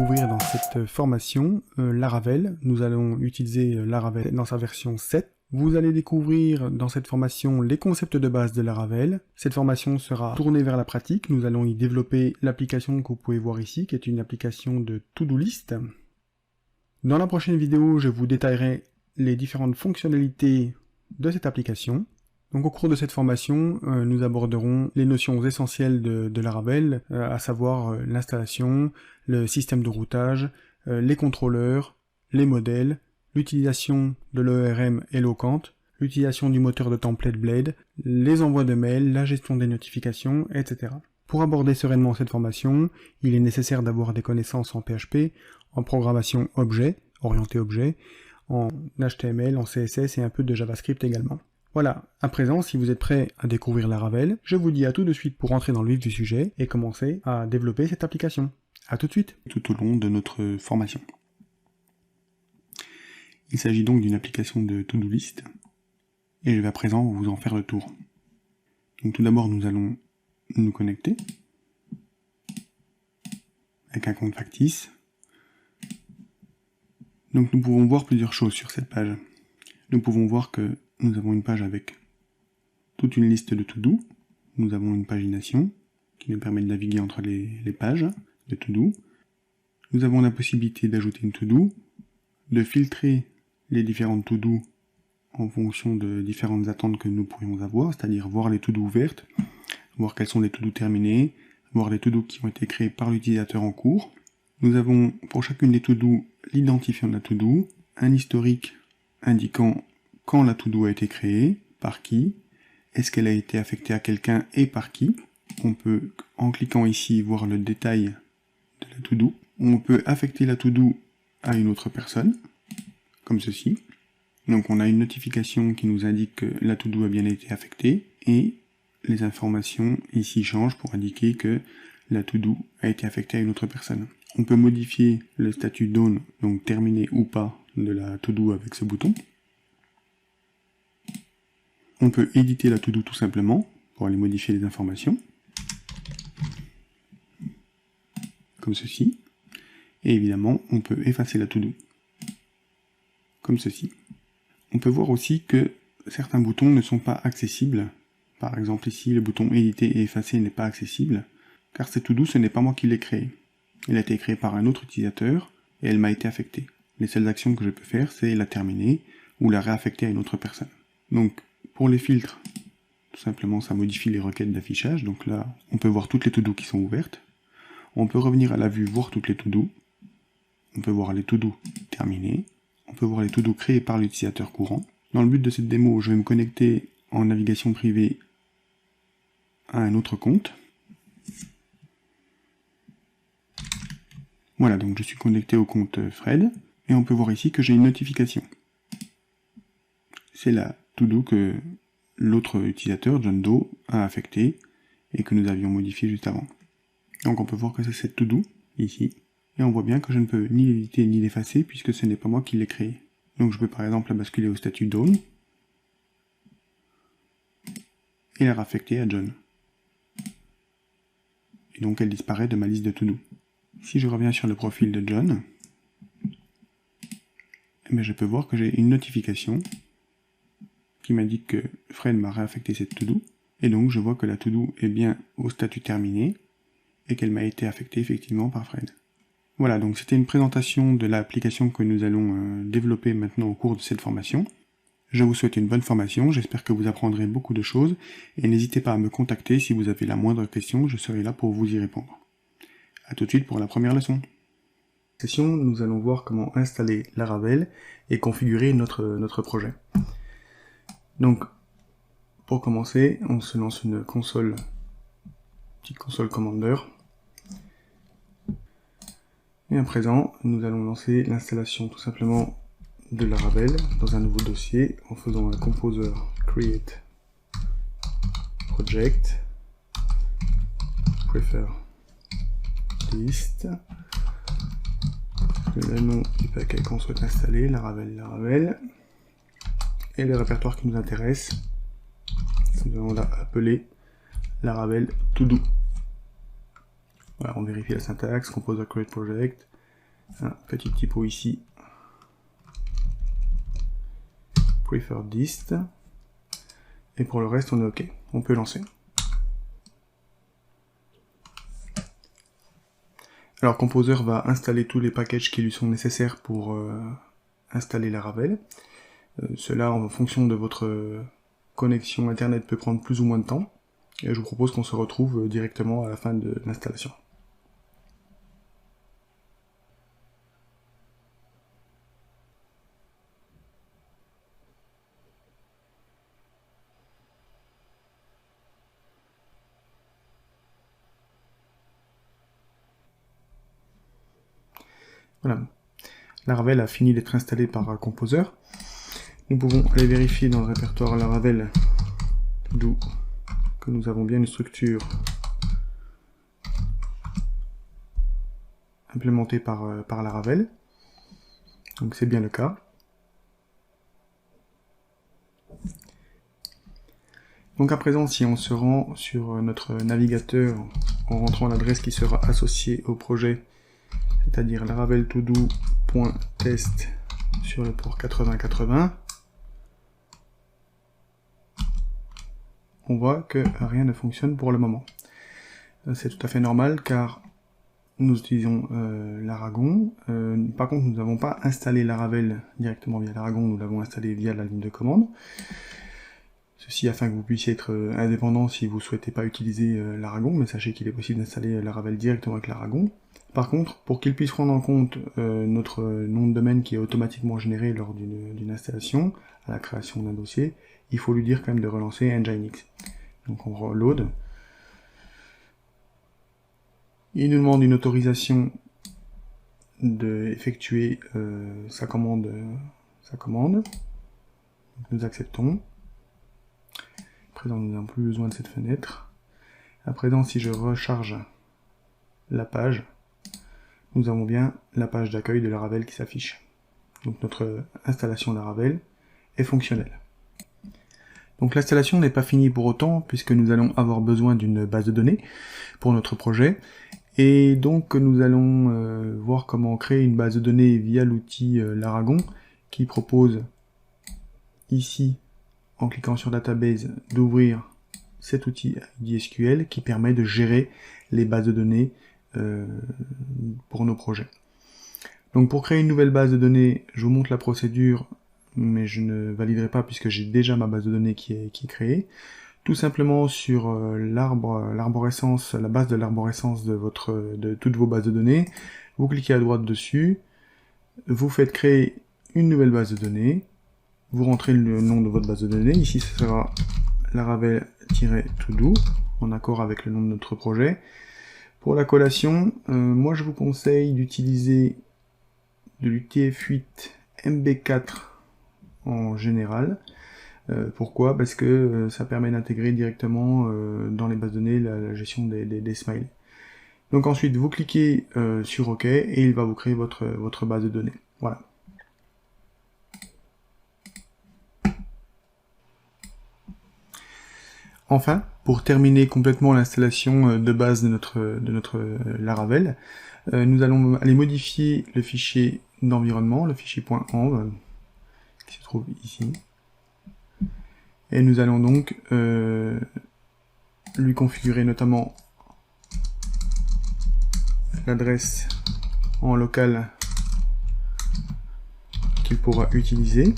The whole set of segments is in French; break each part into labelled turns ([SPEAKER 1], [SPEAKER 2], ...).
[SPEAKER 1] Ouvrir dans cette formation Laravel. Nous allons utiliser Laravel dans sa version 7. Vous allez découvrir dans cette formation les concepts de base de Laravel. Cette formation sera tournée vers la pratique. Nous allons y développer l'application que vous pouvez voir ici, qui est une application de to-do list. Dans la prochaine vidéo, je vous détaillerai les différentes fonctionnalités de cette application. Donc au cours de cette formation, nous aborderons les notions essentielles de Laravel, à savoir l'installation, le système de routage, les contrôleurs, les modèles, l'utilisation de l'ERM Eloquent, l'utilisation du moteur de template Blade, les envois de mails, la gestion des notifications, etc. Pour aborder sereinement cette formation, il est nécessaire d'avoir des connaissances en PHP, en programmation objet, orienté objet, en HTML, en CSS et un peu de JavaScript également. Voilà, à présent, si vous êtes prêts à découvrir Laravel, je vous dis à tout de suite pour entrer dans le vif du sujet et commencer à développer cette application. À tout de suite. Tout au long de notre formation. Il s'agit donc d'une application de to-do list, et je vais à présent vous en faire le tour. Donc tout d'abord, nous allons nous connecter avec un compte factice. Donc nous pouvons voir plusieurs choses sur cette page. Nous pouvons voir que nous avons une page avec toute une liste de to-do. Nous avons une pagination qui nous permet de naviguer entre les pages de to-do. Nous avons la possibilité d'ajouter une to-do, de filtrer les différentes to-do en fonction de différentes attentes que nous pourrions avoir, c'est-à-dire voir les to-do ouvertes, voir quelles sont les to-do terminées, voir les to-do qui ont été créés par l'utilisateur en cours. Nous avons pour chacune des to-do l'identifiant de la to-do, un historique indiquant quand la to-do a été créée, par qui, est-ce qu'elle a été affectée à quelqu'un et par qui. On peut, en cliquant ici, voir le détail de la to-do. On peut affecter la to-do à une autre personne, comme ceci. Donc on a une notification qui nous indique que la to-do a bien été affectée, et les informations ici changent pour indiquer que la to-do a été affectée à une autre personne. On peut modifier le statut done, donc terminé ou pas, de la to-do avec ce bouton. On peut éditer la to-do tout simplement, pour aller modifier les informations, comme ceci. Et évidemment, on peut effacer la to-do, comme ceci. On peut voir aussi que certains boutons ne sont pas accessibles. Par exemple ici, le bouton éditer et effacer n'est pas accessible, car cette to-do, ce n'est pas moi qui l'ai créée. Elle a été créée par un autre utilisateur, et elle m'a été affectée. Les seules actions que je peux faire, c'est la terminer, ou la réaffecter à une autre personne. Donc, pour les filtres, tout simplement, ça modifie les requêtes d'affichage. Donc là, on peut voir toutes les to-do qui sont ouvertes. On peut revenir à la vue, voir toutes les to-do. On peut voir les to-do terminées. On peut voir les to-do créés par l'utilisateur courant. Dans le but de cette démo, je vais me connecter en navigation privée à un autre compte. Voilà, donc je suis connecté au compte Fred. Et on peut voir ici que j'ai une notification. C'est la to-do que l'autre utilisateur, John Doe, a affecté et que nous avions modifié juste avant. Donc on peut voir que c'est cette to-do, ici, et on voit bien que je ne peux ni l'éditer ni l'effacer puisque ce n'est pas moi qui l'ai créé. Donc je peux par exemple la basculer au statut Done et la réaffecter à John. Et donc elle disparaît de ma liste de to-do. Si je reviens sur le profil de John, eh bien, je peux voir que j'ai une notification qui m'indique que Fred m'a réaffecté cette to-do, et donc je vois que la to-do est bien au statut terminé, et qu'elle m'a été affectée effectivement par Fred. Voilà, donc c'était une présentation de l'application que nous allons développer maintenant au cours de cette formation. Je vous souhaite une bonne formation, j'espère que vous apprendrez beaucoup de choses, et n'hésitez pas à me contacter si vous avez la moindre question, je serai là pour vous y répondre. A tout de suite pour la première leçon. Dans cette session, nous allons voir comment installer Laravel et configurer notre projet. Donc, pour commencer, on se lance une petite console Commander. Et à présent, nous allons lancer l'installation tout simplement de Laravel dans un nouveau dossier en faisant un composer create project prefer list, le nom du paquet qu'on souhaite installer, Laravel, et le répertoire qui nous intéresse, nous allons l'appeler Laravel to do. Voilà, on vérifie la syntaxe, composer create project, Un petit typo ici. Preferred dist. Et pour le reste, on est OK. On peut lancer. Alors Composer va installer tous les packages qui lui sont nécessaires pour installer Laravel. Cela, en fonction de votre connexion internet, peut prendre plus ou moins de temps. Et je vous propose qu'on se retrouve directement à la fin de l'installation. Voilà. Laravel a fini d'être installé par Composer. Nous pouvons aller vérifier dans le répertoire Laravel d'où que nous avons bien une structure implémentée par Laravel. Donc c'est bien le cas. Donc à présent, si on se rend sur notre navigateur en rentrant l'adresse qui sera associée au projet, c'est-à-dire laravel todo.test sur le port 8080, on voit que rien ne fonctionne pour le moment. C'est tout à fait normal car nous utilisons l'Aragon. Par contre, nous n'avons pas installé Laravel directement via l'Aragon, nous l'avons installé via la ligne de commande. Ceci afin que vous puissiez être indépendant si vous ne souhaitez pas utiliser l'Aragon, mais sachez qu'il est possible d'installer Laravel directement avec l'Aragon. Par contre, pour qu'il puisse prendre en compte notre nom de domaine qui est automatiquement généré lors d'une installation, à la création d'un dossier, il faut lui dire quand même de relancer Nginx. Donc on reload. Il nous demande une autorisation d'effectuer sa commande. Nous acceptons. À présent, nous n'avons plus besoin de cette fenêtre. À présent, si je recharge la page, nous avons bien la page d'accueil de Laravel qui s'affiche. Donc notre installation Laravel est fonctionnelle. Donc l'installation n'est pas finie pour autant, puisque nous allons avoir besoin d'une base de données pour notre projet. Et donc nous allons voir comment créer une base de données via l'outil Laragon, qui propose ici, en cliquant sur Database, d'ouvrir cet outil SQL qui permet de gérer les bases de données pour nos projets. Donc pour créer une nouvelle base de données, je vous montre la procédure, mais je ne validerai pas puisque j'ai déjà ma base de données qui est créée. Tout simplement sur l'arborescence, la base de l'arborescence de toutes vos bases de données, vous cliquez à droite dessus, vous faites créer une nouvelle base de données, vous rentrez le nom de votre base de données, ici ce sera laravel-todo, en accord avec le nom de notre projet. Pour la collation, moi je vous conseille d'utiliser de l'UTF-8 MB4 en général. Pourquoi? Parce que ça permet d'intégrer directement dans les bases de données la gestion des smileys. Donc ensuite vous cliquez sur OK et il va vous créer votre base de données. Voilà. Enfin, pour terminer complètement l'installation de base de notre Laravel, nous allons aller modifier le fichier d'environnement, le fichier .env, qui se trouve ici. Et nous allons donc lui configurer notamment l'adresse en local qu'il pourra utiliser.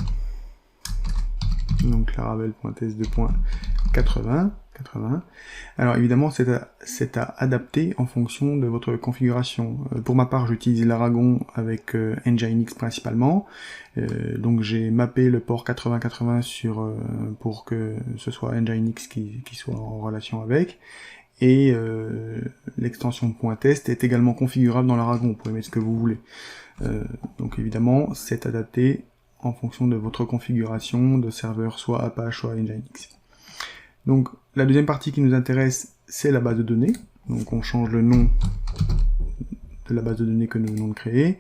[SPEAKER 1] Donc laravel.test2.80. Alors évidemment c'est à adapter en fonction de votre configuration. Pour ma part j'utilise l'Aragon avec Nginx principalement, donc j'ai mappé le port 8080 pour que ce soit Nginx qui soit en relation avec, et l'extension .test est également configurable dans l'Aragon, vous pouvez mettre ce que vous voulez. Donc évidemment c'est adapté en fonction de votre configuration de serveur soit Apache soit Nginx. Donc la deuxième partie qui nous intéresse, c'est la base de données. Donc on change le nom de la base de données que nous venons de créer.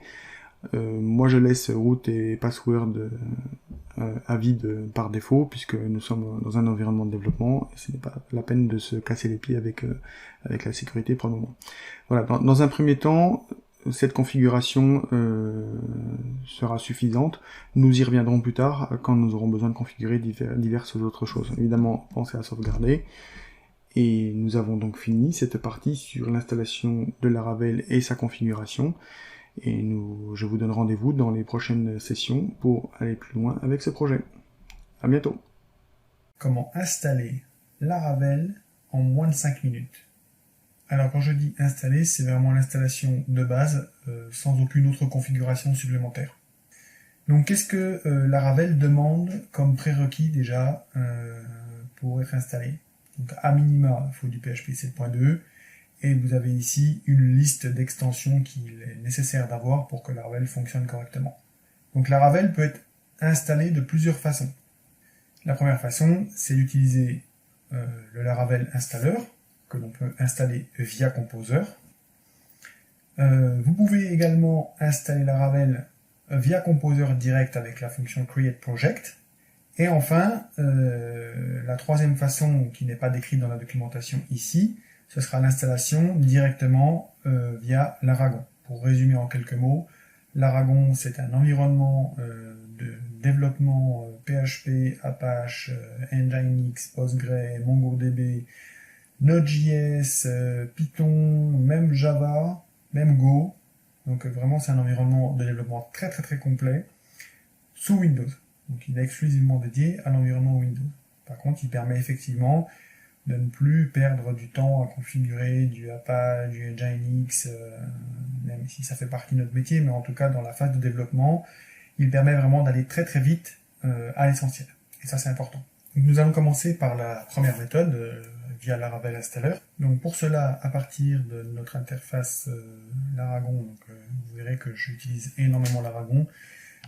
[SPEAKER 1] Moi je laisse root et password à vide par défaut, puisque nous sommes dans un environnement de développement, et ce n'est pas la peine de se casser les pieds avec la sécurité pour le moment. Voilà, dans un premier temps, cette configuration sera suffisante. Nous y reviendrons plus tard quand nous aurons besoin de configurer diverses autres choses. Évidemment, pensez à sauvegarder. Et nous avons donc fini cette partie sur l'installation de Laravel et sa configuration. Et je vous donne rendez-vous dans les prochaines sessions pour aller plus loin avec ce projet. À bientôt.
[SPEAKER 2] Comment installer Laravel en moins de 5 minutes. Alors quand je dis installer, c'est vraiment l'installation de base, sans aucune autre configuration supplémentaire. Donc qu'est-ce que Laravel demande comme prérequis déjà pour être installé? Donc à minima, il faut du PHP 7.2, et vous avez ici une liste d'extensions qu'il est nécessaire d'avoir pour que Laravel fonctionne correctement. Donc Laravel peut être installé de plusieurs façons. La première façon, c'est d'utiliser le Laravel installeur, que l'on peut installer via Composer. Vous pouvez également installer Laravel via Composer direct avec la fonction Create Project. Et enfin, la troisième façon, qui n'est pas décrite dans la documentation ici, ce sera l'installation directement via Laragon. Pour résumer en quelques mots, Laragon, c'est un environnement de développement PHP, Apache, Nginx, Postgre, MongoDB, Node.js, Python, même Java, même Go. Donc vraiment, c'est un environnement de développement très complet sous Windows. Donc il est exclusivement dédié à l'environnement Windows. Par contre, il permet effectivement de ne plus perdre du temps à configurer du Apache, du Nginx, même si ça fait partie de notre métier, mais en tout cas dans la phase de développement, il permet vraiment d'aller très vite à l'essentiel. Et ça, c'est important. Donc, nous allons commencer par la première méthode, via Laravel Installer. Donc pour cela, à partir de notre interface Laragon, donc, vous verrez que j'utilise énormément Laragon,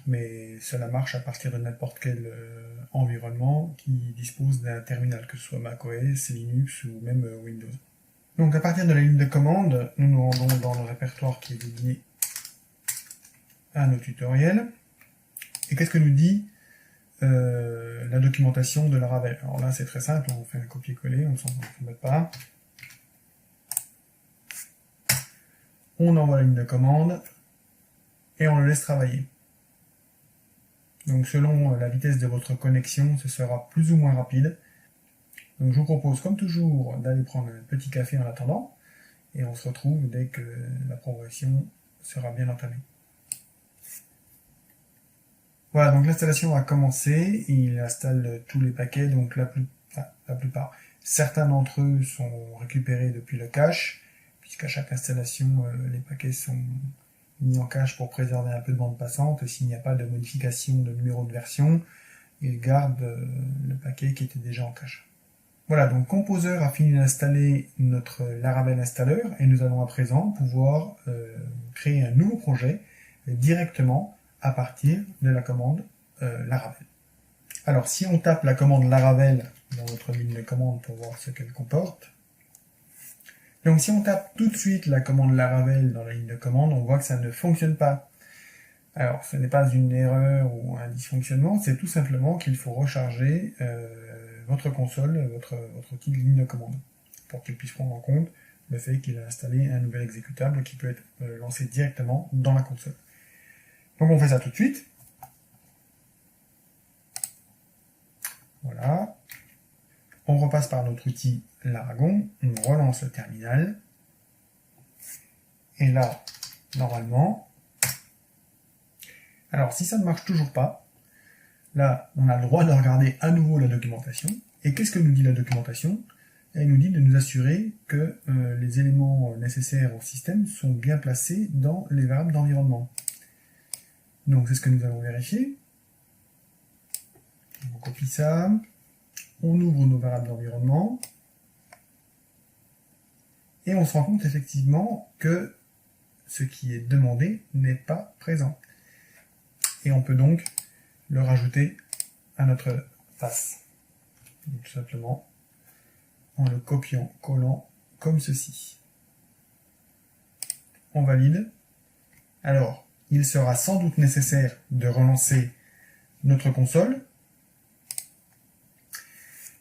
[SPEAKER 2] mais cela marche à partir de n'importe quel environnement qui dispose d'un terminal, que ce soit macOS, Linux ou même Windows. Donc à partir de la ligne de commande, nous nous rendons dans le répertoire qui est dédié à nos tutoriels. Et qu'est-ce que nous dit la documentation de Laravel? Alors là c'est très simple, on fait un copier-coller, on ne s'en met pas. On envoie la ligne de commande et on le laisse travailler. Donc selon la vitesse de votre connexion, ce sera plus ou moins rapide. Donc je vous propose comme toujours d'aller prendre un petit café en attendant, et on se retrouve dès que la progression sera bien entamée. Voilà, donc l'installation a commencé, il installe tous les paquets, donc la plupart. Certains d'entre eux sont récupérés depuis le cache, puisqu'à chaque installation, les paquets sont mis en cache pour préserver un peu de bande passante. S'il n'y a pas de modification de numéro de version, il garde le paquet qui était déjà en cache. Voilà, donc Composer a fini d'installer notre Laravel installer, et nous allons à présent pouvoir créer un nouveau projet directement à partir de la commande Laravel. Alors si on tape la commande Laravel dans notre ligne de commande pour voir ce qu'elle comporte, donc si on tape tout de suite la commande Laravel dans la ligne de commande, on voit que ça ne fonctionne pas. Alors ce n'est pas une erreur ou un dysfonctionnement, c'est tout simplement qu'il faut recharger votre console, votre outil de ligne de commande, pour qu'il puisse prendre en compte le fait qu'il a installé un nouvel exécutable qui peut être lancé directement dans la console. Donc on fait ça tout de suite. Voilà. On repasse par notre outil Laragon, on relance le terminal. Et là, normalement, alors si ça ne marche toujours pas, là on a le droit de regarder à nouveau la documentation. Et qu'est-ce que nous dit la documentation? Elle nous dit de nous assurer que les éléments nécessaires au système sont bien placés dans les variables d'environnement. Donc c'est ce que nous allons vérifier. On copie ça, on ouvre nos variables d'environnement, et on se rend compte effectivement que ce qui est demandé n'est pas présent. Et on peut donc le rajouter à notre passe. Donc, tout simplement en le copiant, collant comme ceci. On valide. Alors, il sera sans doute nécessaire de relancer notre console.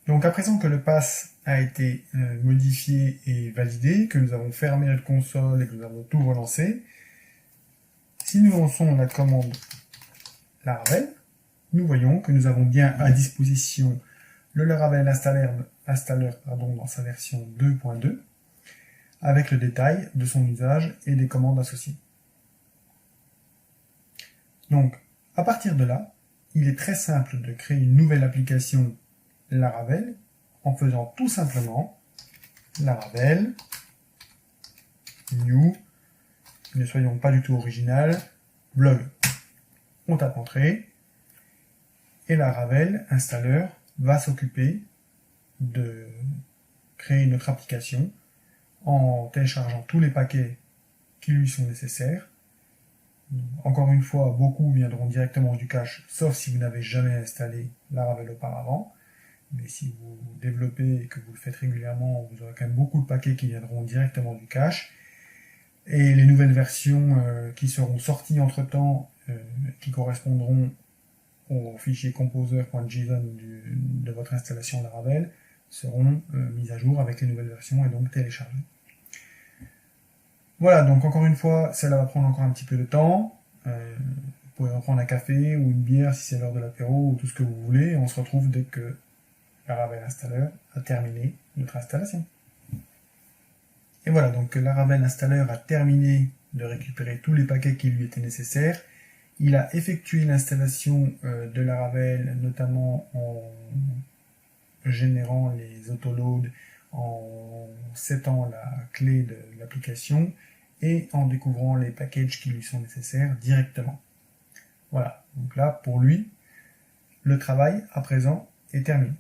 [SPEAKER 2] Donc à présent que le pass a été modifié et validé, que nous avons fermé notre console et que nous avons tout relancé, Si nous lançons la commande Laravel, nous voyons que nous avons bien à disposition le Laravel installer dans sa version 2.2 avec le détail de son usage et des commandes associées. Donc, à partir de là, il est très simple de créer une nouvelle application Laravel en faisant tout simplement Laravel new, ne soyons pas du tout original, blog. On tape entrée et Laravel installer va s'occuper de créer notre application en téléchargeant tous les paquets qui lui sont nécessaires. Encore une fois, beaucoup viendront directement du cache, sauf si vous n'avez jamais installé Laravel auparavant. Mais si vous développez et que vous le faites régulièrement, vous aurez quand même beaucoup de paquets qui viendront directement du cache. Et les nouvelles versions qui seront sorties entre-temps, qui correspondront au fichier composer.json de votre installation Laravel, seront mises à jour avec les nouvelles versions et donc téléchargées. Voilà, donc encore une fois, cela va prendre encore un petit peu de temps. Vous pouvez reprendre un café ou une bière si c'est l'heure de l'apéro ou tout ce que vous voulez. On se retrouve dès que Laravel Installer a terminé notre installation. Et voilà, donc Laravel Installer a terminé de récupérer tous les paquets qui lui étaient nécessaires. Il a effectué l'installation de Laravel, notamment en générant les autoloads, en setant la clé de l'application et en découvrant les packages qui lui sont nécessaires directement. Voilà, donc là, pour lui, le travail à présent est terminé.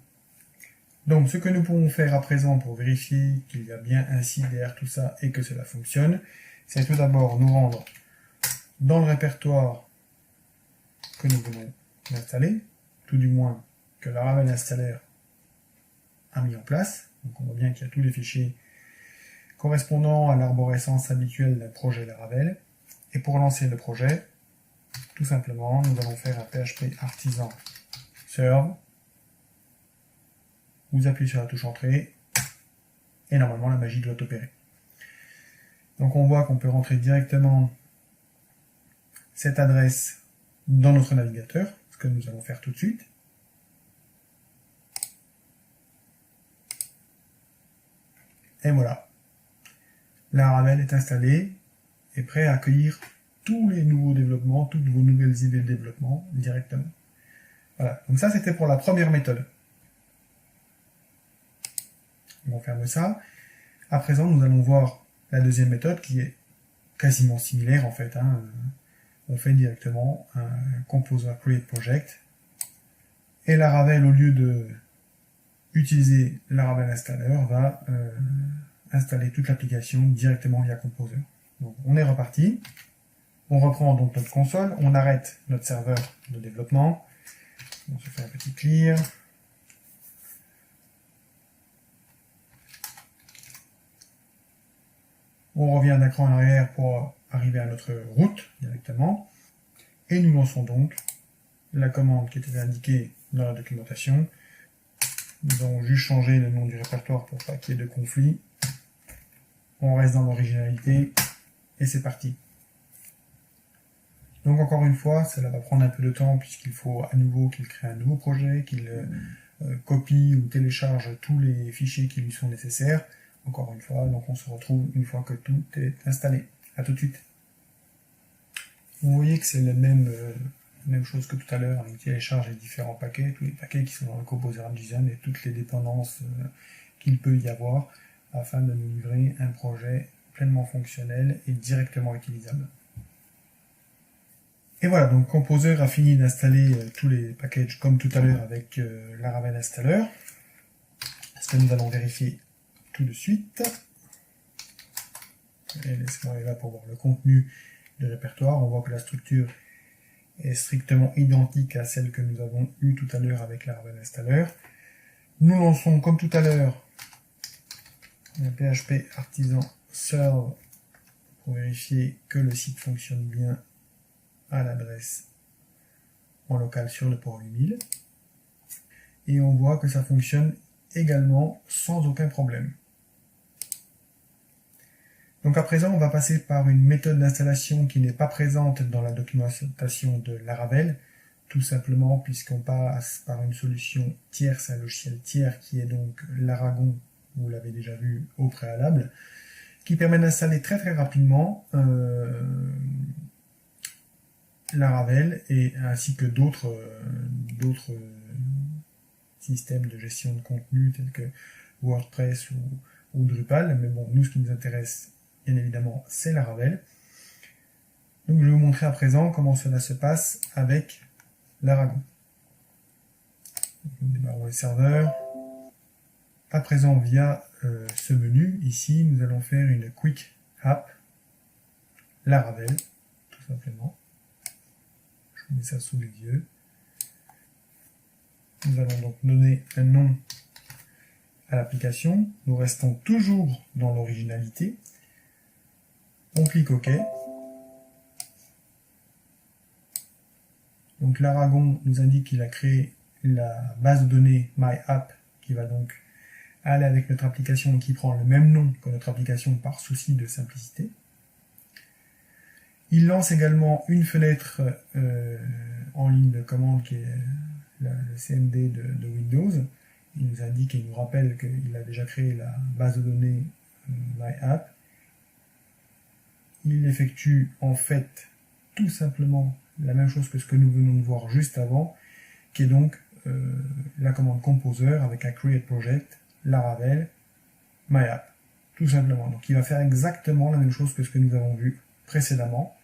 [SPEAKER 2] Donc, ce que nous pouvons faire à présent pour vérifier qu'il y a bien un site derrière tout ça et que cela fonctionne, c'est tout d'abord nous rendre dans le répertoire que nous venons d'installer, tout du moins que Laravel Installer a mis en place. Donc, on voit bien qu'il y a tous les fichiers correspondant à l'arborescence habituelle d'un projet Laravel. Et pour lancer le projet, tout simplement, nous allons faire un PHP artisan serve. Vous appuyez sur la touche entrée et normalement la magie doit opérer. Donc on voit qu'on peut rentrer directement cette adresse dans notre navigateur, ce que nous allons faire tout de suite. Et voilà, Laravel est installé et prêt à accueillir tous les nouveaux développements, toutes vos nouvelles idées de développement directement. Voilà, donc ça c'était pour la première méthode. On ferme ça. À présent, nous allons voir la deuxième méthode qui est quasiment similaire en fait. On fait directement un Composer Create Project. Et Laravel, au lieu de utiliser Laravel Installer, va installer toute l'application directement via Composer. Donc on est reparti. On reprend donc notre console. On arrête notre serveur de développement. On se fait un petit clear. On revient d'un cran en arrière pour arriver à notre route directement. Et nous lançons donc la commande qui était indiquée dans la documentation. Nous avons juste changé le nom du répertoire pour pas qu'il y ait de conflit. On reste dans l'originalité et c'est parti. Donc encore une fois, cela va prendre un peu de temps puisqu'il faut à nouveau qu'il crée un nouveau projet, qu'il copie ou télécharge tous les fichiers qui lui sont nécessaires. Encore une fois, donc on se retrouve une fois que tout est installé. À tout de suite. Vous voyez que c'est la même chose que tout à l'heure. Il télécharge les différents paquets, tous les paquets qui sont dans le composer.json et toutes les dépendances qu'il peut y avoir afin de nous livrer un projet pleinement fonctionnel et directement utilisable. Et voilà, donc Composer a fini d'installer tous les packages comme tout à l'heure avec Laravel Installer. Ce que nous allons vérifier tout de suite. Et laissez-moi aller là pour voir le contenu du répertoire. On voit que la structure est strictement identique à celle que nous avons eue tout à l'heure avec Laravel Installer. Nous lançons comme tout à l'heure un PHP artisan serve pour vérifier que le site fonctionne bien à l'adresse en local sur le port 8000. Et on voit que ça fonctionne également sans aucun problème. Donc à présent, on va passer par une méthode d'installation qui n'est pas présente dans la documentation de Laravel, tout simplement puisqu'on passe par une solution tierce, un logiciel tiers qui est donc Laragon, vous l'avez déjà vu au préalable, qui permet d'installer très rapidement Laravel et ainsi que d'autres systèmes de gestion de contenu tels que WordPress ou Drupal. Mais bon, nous, ce qui nous intéresse, bien évidemment, c'est Laravel. Donc, je vais vous montrer à présent comment cela se passe avec Laragon. Nous démarrons le serveur. À présent, via ce menu, ici, nous allons faire une Quick App Laravel, tout simplement. Je vous mets ça sous les yeux. Nous allons donc donner un nom à l'application. Nous restons toujours dans l'originalité. On clique OK. Donc Laragon nous indique qu'il a créé la base de données MyApp qui va donc aller avec notre application et qui prend le même nom que notre application par souci de simplicité. Il lance également une fenêtre en ligne de commande qui est le CMD de Windows. Il nous indique et il nous rappelle qu'il a déjà créé la base de données MyApp. Il effectue en fait tout simplement la même chose que ce que nous venons de voir juste avant, qui est donc la commande Composer avec un Create Project, Laravel, MyApp, tout simplement. Donc il va faire exactement la même chose que ce que nous avons vu précédemment.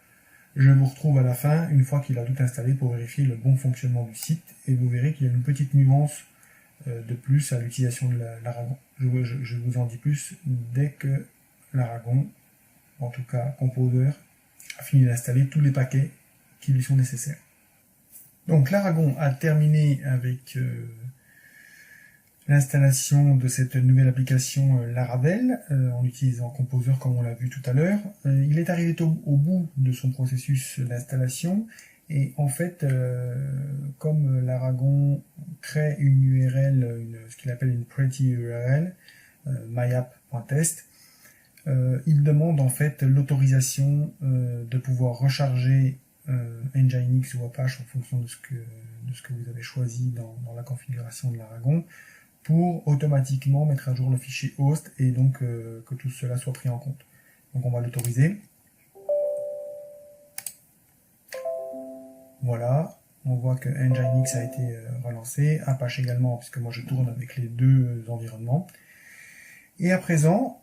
[SPEAKER 2] Je vous retrouve à la fin, une fois qu'il a tout installé, pour vérifier le bon fonctionnement du site, et vous verrez qu'il y a une petite nuance de plus à l'utilisation de Laragon. Je vous en dis plus dès que Laragon, en tout cas Composer, a fini d'installer tous les paquets qui lui sont nécessaires. Donc Laragon a terminé avec l'installation de cette nouvelle application Laravel en utilisant Composer comme on l'a vu tout à l'heure. Il est arrivé au bout de son processus d'installation et en fait comme Laragon crée une URL, ce qu'il appelle une pretty URL, myapp.test, il demande en fait l'autorisation de pouvoir recharger Nginx ou Apache en fonction de ce que vous avez choisi dans la configuration de Laragon, pour automatiquement mettre à jour le fichier host et donc que tout cela soit pris en compte. Donc on va l'autoriser. Voilà, on voit que Nginx a été relancé, Apache également, puisque moi je tourne avec les deux environnements. Et à présent,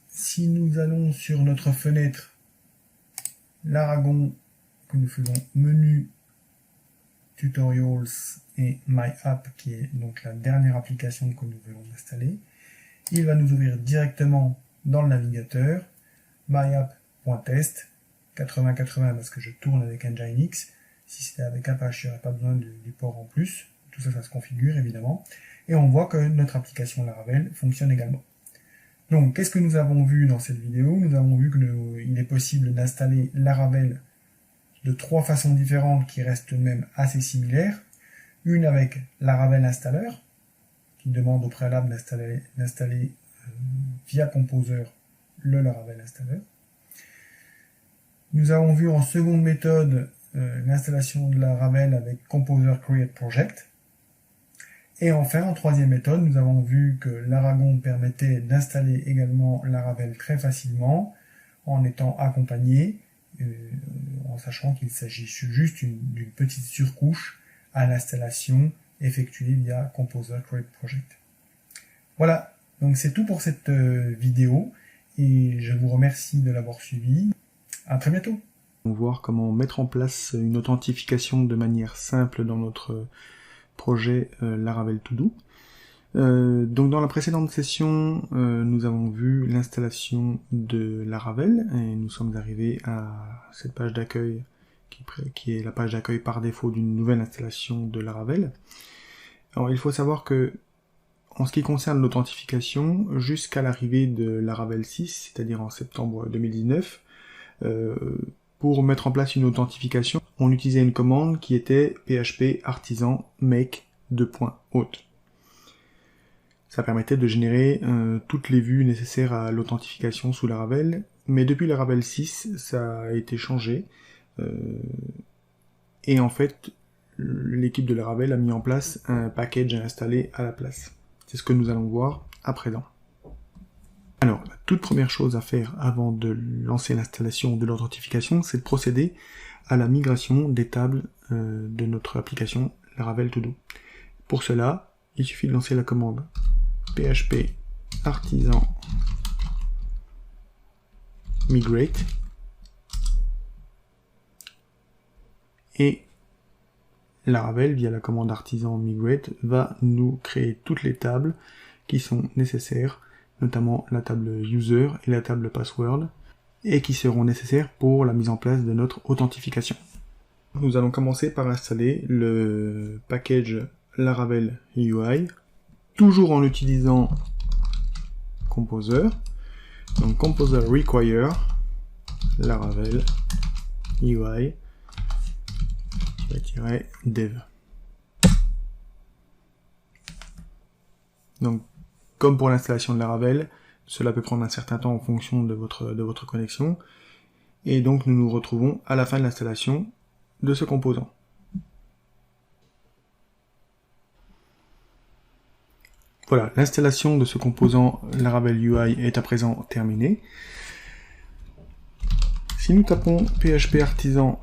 [SPEAKER 2] si nous allons sur notre fenêtre Laragon, que nous faisons menu Tutorials et MyApp, qui est donc la dernière application que nous venons d'installer, il va nous ouvrir directement dans le navigateur myapp.test 8080 parce que je tourne avec Nginx. Si c'était avec Apache, il n'y aurait pas besoin du port en plus. Tout ça, ça se configure évidemment. Et on voit que notre application Laravel fonctionne également. Donc, qu'est-ce que nous avons vu dans cette vidéo? Nous avons vu qu'il est possible d'installer Laravel de trois façons différentes qui restent tout de même assez similaires. Une avec Laravel Installer, qui demande au préalable d'installer via Composer le Laravel Installer. Nous avons vu en seconde méthode l'installation de Laravel avec Composer Create Project. Et enfin, en troisième méthode, nous avons vu que Laragon permettait d'installer également Laravel très facilement en étant accompagné, en sachant qu'il s'agit juste d'une petite surcouche à l'installation effectuée via Composer Create Project. Voilà, donc c'est tout pour cette vidéo et je vous remercie de l'avoir suivi. À très bientôt.
[SPEAKER 1] On va voir comment mettre en place une authentification de manière simple dans notre projet Laravel To Do. Donc dans la précédente session, nous avons vu l'installation de Laravel et nous sommes arrivés à cette page d'accueil qui est la page d'accueil par défaut d'une nouvelle installation de Laravel. Alors il faut savoir que en ce qui concerne l'authentification, jusqu'à l'arrivée de Laravel 6, c'est-à-dire en septembre 2019, pour mettre en place une authentification, on utilisait une commande qui était php artisan make :auth. Ça permettait de générer toutes les vues nécessaires à l'authentification sous Laravel, mais depuis Laravel 6, ça a été changé. Et en fait, l'équipe de Laravel a mis en place un package à installer à la place. C'est ce que nous allons voir à présent. Alors, la toute première chose à faire avant de lancer l'installation de l'authentification, c'est de procéder à la migration des tables de notre application Laravel To Do. Pour cela, il suffit de lancer la commande php artisan migrate et Laravel, via la commande artisan migrate, va nous créer toutes les tables qui sont nécessaires, notamment la table user et la table password, et qui seront nécessaires pour la mise en place de notre authentification. Nous allons commencer par installer le package Laravel UI, toujours en utilisant Composer. Donc Composer require Laravel UI -dev. Donc, comme pour l'installation de Laravel, cela peut prendre un certain temps en fonction de votre connexion, et donc nous nous retrouvons à la fin de l'installation de ce composant. Voilà, l'installation de ce composant Laravel UI est à présent terminée. Si nous tapons php artisan,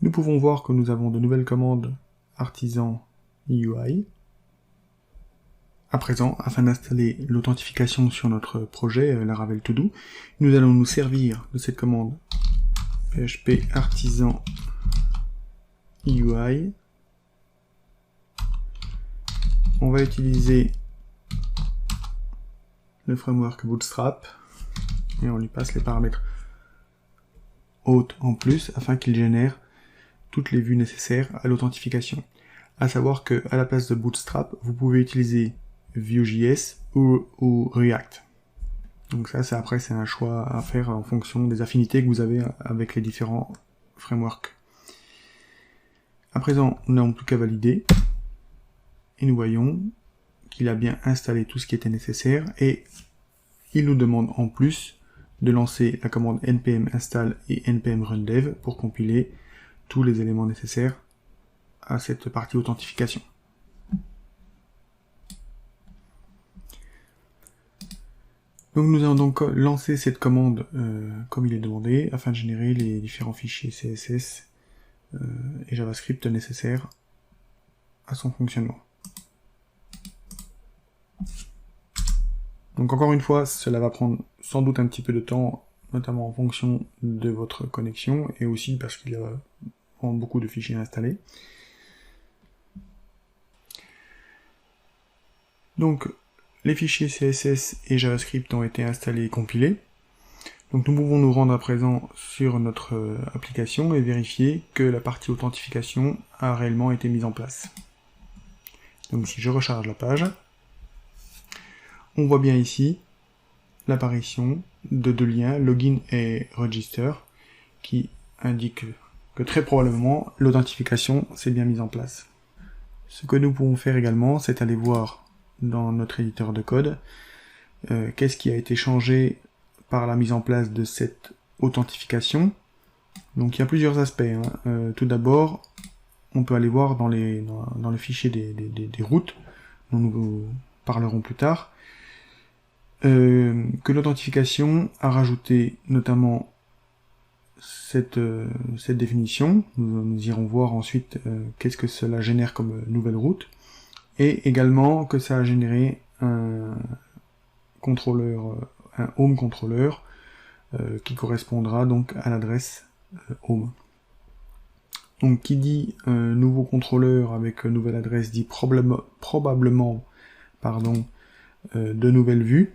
[SPEAKER 1] nous pouvons voir que nous avons de nouvelles commandes artisan UI. À présent, afin d'installer l'authentification sur notre projet Laravel To Do, nous allons nous servir de cette commande php artisan UI. On va utiliser le framework Bootstrap et on lui passe les paramètres hôte en plus afin qu'il génère toutes les vues nécessaires à l'authentification. À savoir que à la place de Bootstrap, vous pouvez utiliser Vue.js ou React. Donc ça, c'est un choix à faire en fonction des affinités que vous avez avec les différents frameworks. À présent, on a en tout cas validé et nous voyons qu'il a bien installé tout ce qui était nécessaire et il nous demande en plus de lancer la commande npm install et npm run dev pour compiler tous les éléments nécessaires à cette partie authentification. Donc nous allons donc lancer cette commande comme il est demandé afin de générer les différents fichiers CSS et JavaScript nécessaires à son fonctionnement. Donc encore une fois, cela va prendre sans doute un petit peu de temps, notamment en fonction de votre connexion et aussi parce qu'il y a beaucoup de fichiers installés. Donc les fichiers CSS et JavaScript ont été installés et compilés. Donc nous pouvons nous rendre à présent sur notre application et vérifier que la partie authentification a réellement été mise en place. Donc si je recharge la page, on voit bien ici l'apparition de deux liens, login et register, qui indiquent que très probablement l'authentification s'est bien mise en place. Ce que nous pouvons faire également, c'est aller voir dans notre éditeur de code qu'est-ce qui a été changé par la mise en place de cette authentification. Donc il y a plusieurs aspects. Tout d'abord, on peut aller voir dans le fichier des routes, dont nous parlerons plus tard, que l'authentification a rajouté notamment cette définition. Nous irons voir ensuite qu'est-ce que cela génère comme nouvelle route, et également que ça a généré un contrôleur, un home controller qui correspondra donc à l'adresse home. Donc qui dit nouveau contrôleur avec nouvelle adresse dit probablement de nouvelles vues.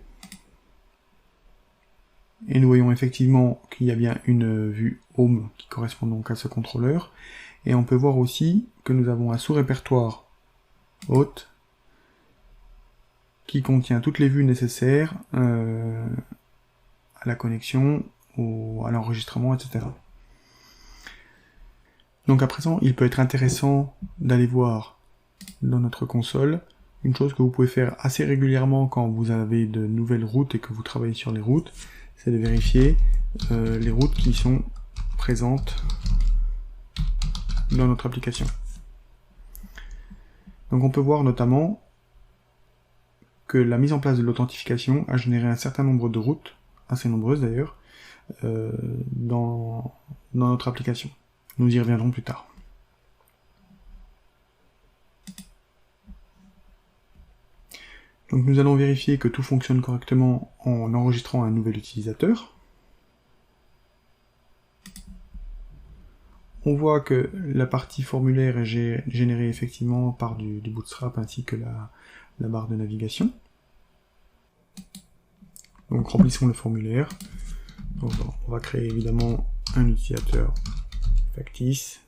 [SPEAKER 1] Et nous voyons effectivement qu'il y a bien une vue home qui correspond donc à ce contrôleur. Et on peut voir aussi que nous avons un sous-répertoire hôte qui contient toutes les vues nécessaires à la connexion, à l'enregistrement, etc. Donc à présent, il peut être intéressant d'aller voir dans notre console Une chose que vous pouvez faire assez régulièrement quand vous avez de nouvelles routes et que vous travaillez sur les routes, c'est de vérifier les routes qui sont présentes dans notre application. Donc on peut voir notamment que la mise en place de l'authentification a généré un certain nombre de routes, assez nombreuses d'ailleurs, dans notre application. Nous y reviendrons plus tard. Donc nous allons vérifier que tout fonctionne correctement en enregistrant un nouvel utilisateur. On voit que la partie formulaire est générée effectivement par du Bootstrap ainsi que la barre de navigation. Donc remplissons le formulaire. Donc, on va créer évidemment un utilisateur factice,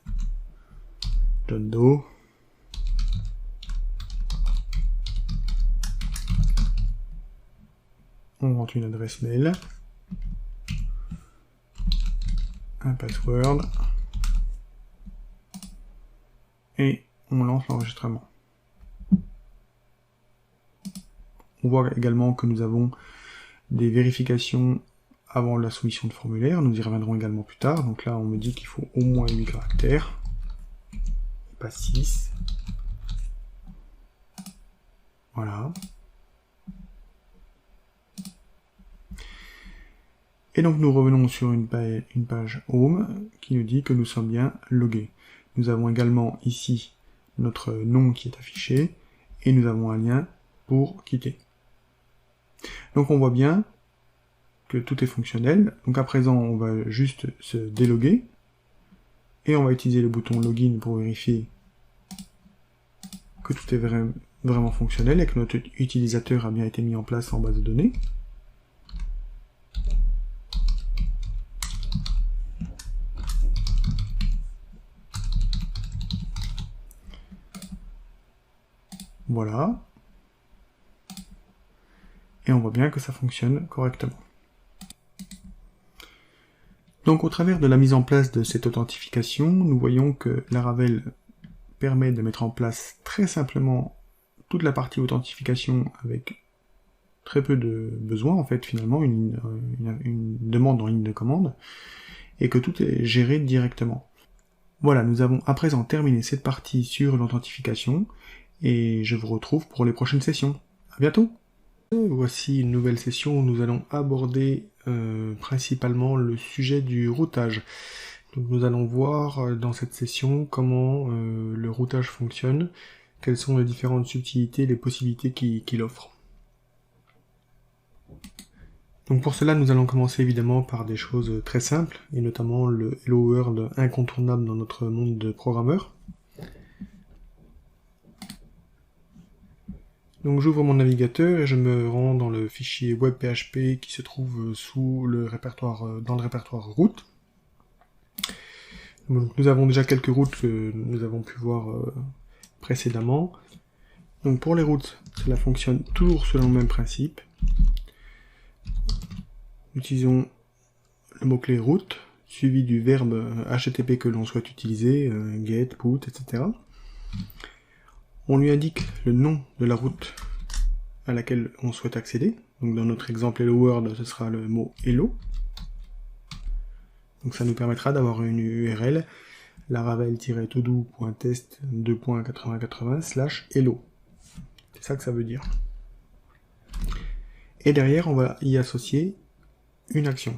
[SPEAKER 1] John Doe. On rentre une adresse mail, un password, et on lance l'enregistrement. On voit également que nous avons des vérifications avant la soumission de formulaire, nous y reviendrons également plus tard. Donc là on me dit qu'il faut au moins 8 caractères, pas 6. Voilà. Et donc nous revenons sur une page Home qui nous dit que nous sommes bien logués. Nous avons également ici notre nom qui est affiché et nous avons un lien pour quitter. Donc on voit bien que tout est fonctionnel. Donc à présent on va juste se déloguer et on va utiliser le bouton Login pour vérifier que tout est vraiment fonctionnel et que notre utilisateur a bien été mis en place en base de données. Voilà. Et on voit bien que ça fonctionne correctement. Donc au travers de la mise en place de cette authentification, nous voyons que Laravel permet de mettre en place très simplement toute la partie authentification avec très peu de besoin, en fait finalement, une demande en ligne de commande, et que tout est géré directement. Voilà, nous avons à présent terminé cette partie sur l'authentification, et je vous retrouve pour les prochaines sessions. À bientôt! Voici une nouvelle session où nous allons aborder principalement le sujet du routage. Donc nous allons voir dans cette session comment le routage fonctionne, quelles sont les différentes subtilités, les possibilités qu'il offre. Donc pour cela nous allons commencer évidemment par des choses très simples, et notamment le Hello World incontournable dans notre monde de programmeur. Donc j'ouvre mon navigateur et je me rends dans le fichier web.php qui se trouve dans le répertoire route. Donc nous avons déjà quelques routes que nous avons pu voir précédemment. Donc pour les routes, cela fonctionne toujours selon le même principe. Nous utilisons le mot-clé route, suivi du verbe HTTP que l'on souhaite utiliser, get, put, etc. On lui indique le nom de la route à laquelle on souhaite accéder. Donc dans notre exemple Hello World, ce sera le mot Hello. Donc ça nous permettra d'avoir une URL laravel-todo.test2.8080/hello. C'est ça que ça veut dire. Et derrière, on va y associer une action.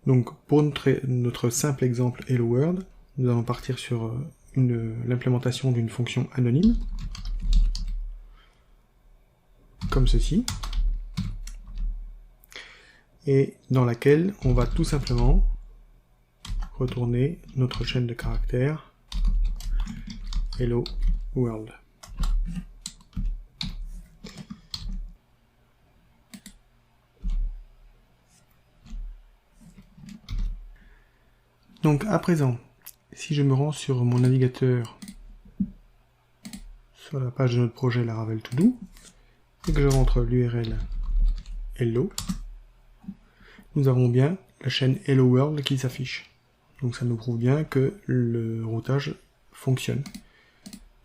[SPEAKER 1] Donc pour notre simple exemple Hello World, nous allons partir sur l'implémentation d'une fonction anonyme, comme ceci, et dans laquelle on va tout simplement retourner notre chaîne de caractères Hello World. Donc à présent, si je me rends sur mon navigateur, sur la page de notre projet Laravel To-Do, et que je rentre l'URL Hello, nous avons bien la chaîne Hello World qui s'affiche. Donc ça nous prouve bien que le routage fonctionne.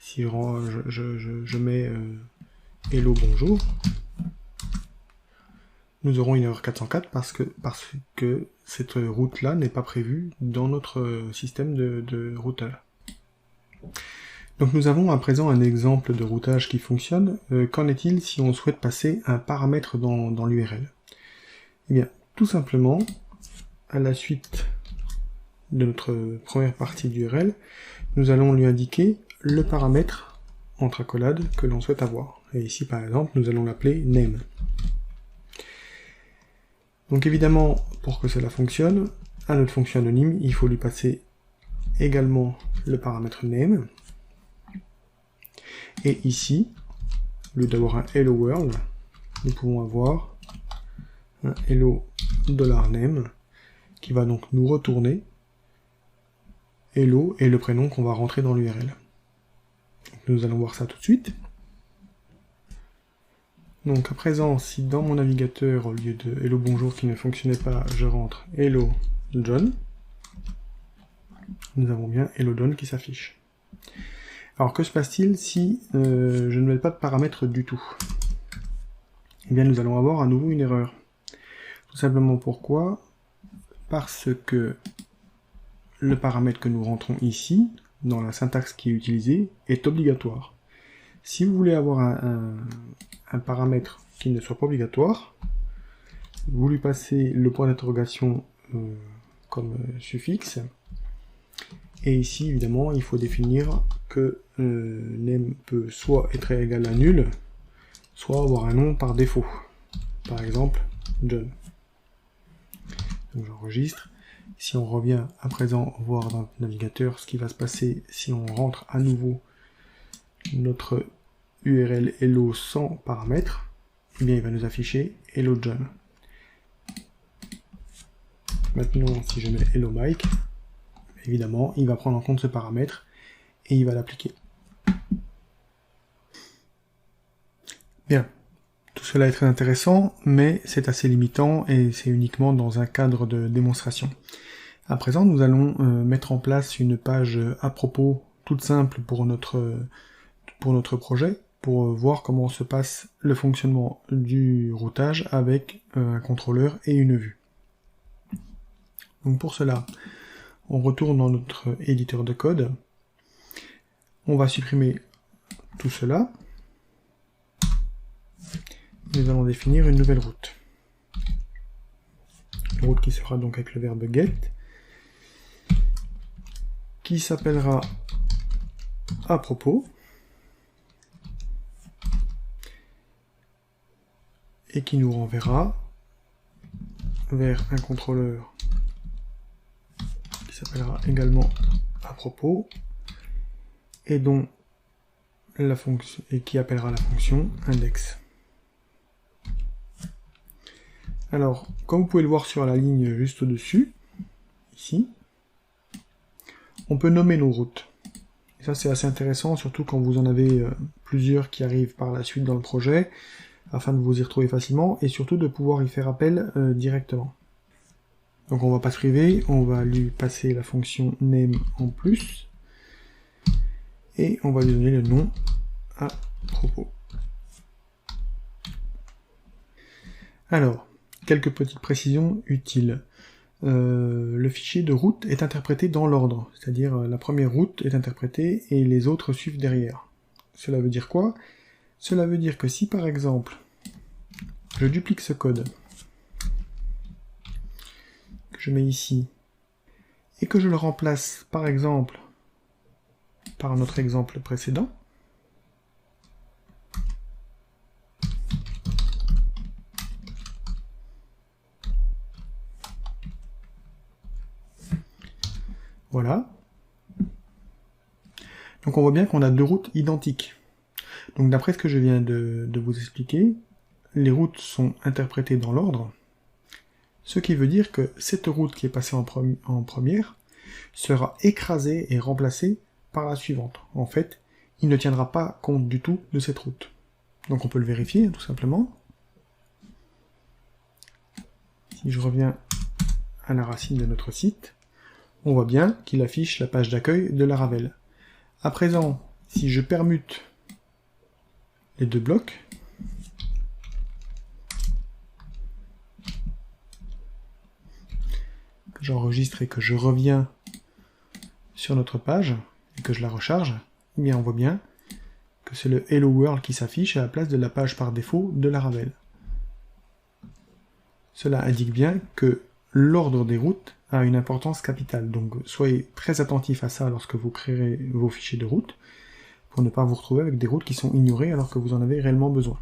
[SPEAKER 1] Si je mets hello bonjour, nous aurons une erreur 404 parce que cette route-là n'est pas prévue dans notre système de routage. Donc nous avons à présent un exemple de routage qui fonctionne. Qu'en est-il si on souhaite passer un paramètre dans l'URL? Eh bien, tout simplement, à la suite de notre première partie d'URL, nous allons lui indiquer le paramètre entre accolades que l'on souhaite avoir. Et ici, par exemple, nous allons l'appeler name. Donc évidemment, pour que cela fonctionne, à notre fonction anonyme, il faut lui passer également le paramètre name. Et ici, au lieu d'avoir un hello world, nous pouvons avoir un hello $name qui va donc nous retourner hello et le prénom qu'on va rentrer dans l'URL. Nous allons voir ça tout de suite. Donc à présent, si dans mon navigateur, au lieu de hello bonjour qui ne fonctionnait pas, je rentre hello John, nous avons bien hello John qui s'affiche. Alors que se passe-t-il si je ne mets pas de paramètres du tout? Eh bien nous allons avoir à nouveau une erreur. Tout simplement pourquoi? Parce que le paramètre que nous rentrons ici, dans la syntaxe qui est utilisée, est obligatoire. Si vous voulez avoir un paramètre qui ne soit pas obligatoire, vous lui passez le point d'interrogation comme suffixe, et ici évidemment il faut définir que name peut soit être égal à nul, soit avoir un nom par défaut, par exemple John. Donc j'enregistre. Si on revient à présent voir dans le navigateur ce qui va se passer si on rentre à nouveau notre URL hello sans paramètres, eh bien il va nous afficher hello John. Maintenant si je mets hello Mike, évidemment il va prendre en compte ce paramètre et il va l'appliquer. Bien, tout cela est très intéressant, mais c'est assez limitant et c'est uniquement dans un cadre de démonstration. À présent, nous allons mettre en place une page à propos toute simple pour notre projet, pour voir comment se passe le fonctionnement du routage avec un contrôleur et une vue. Donc pour cela, on retourne dans notre éditeur de code, on va supprimer tout cela, nous allons définir une nouvelle route. Une route qui sera donc avec le verbe get, qui s'appellera à propos, et qui nous renverra vers un contrôleur qui s'appellera également à propos, et dont la fonction, et qui appellera la fonction index. Alors, comme vous pouvez le voir sur la ligne juste au-dessus, ici, on peut nommer nos routes. Et ça, c'est assez intéressant, surtout quand vous en avez plusieurs qui arrivent par la suite dans le projet, afin de vous y retrouver facilement, et surtout de pouvoir y faire appel directement. Donc on va pas se priver, on va lui passer la fonction name en plus, et on va lui donner le nom à propos. Alors, quelques petites précisions utiles. Le fichier de route est interprété dans l'ordre, c'est-à-dire la première route est interprétée et les autres suivent derrière. Cela veut dire quoi? Cela veut dire que si par exemple, je duplique ce code, que je mets ici, et que je le remplace par exemple par notre exemple précédent, voilà. Donc on voit bien qu'on a deux routes identiques. Donc d'après ce que je viens de vous expliquer, les routes sont interprétées dans l'ordre, ce qui veut dire que cette route qui est passée en première sera écrasée et remplacée par la suivante. En fait, il ne tiendra pas compte du tout de cette route. Donc on peut le vérifier, tout simplement. Si je reviens à la racine de notre site, on voit bien qu'il affiche la page d'accueil de Laravel. À présent, si je permute les deux blocs, que j'enregistre et que je reviens sur notre page, et que je la recharge, eh bien on voit bien que c'est le Hello World qui s'affiche à la place de la page par défaut de Laravel. Cela indique bien que l'ordre des routes a une importance capitale, donc soyez très attentifs à ça lorsque vous créerez vos fichiers de route, pour ne pas vous retrouver avec des routes qui sont ignorées alors que vous en avez réellement besoin.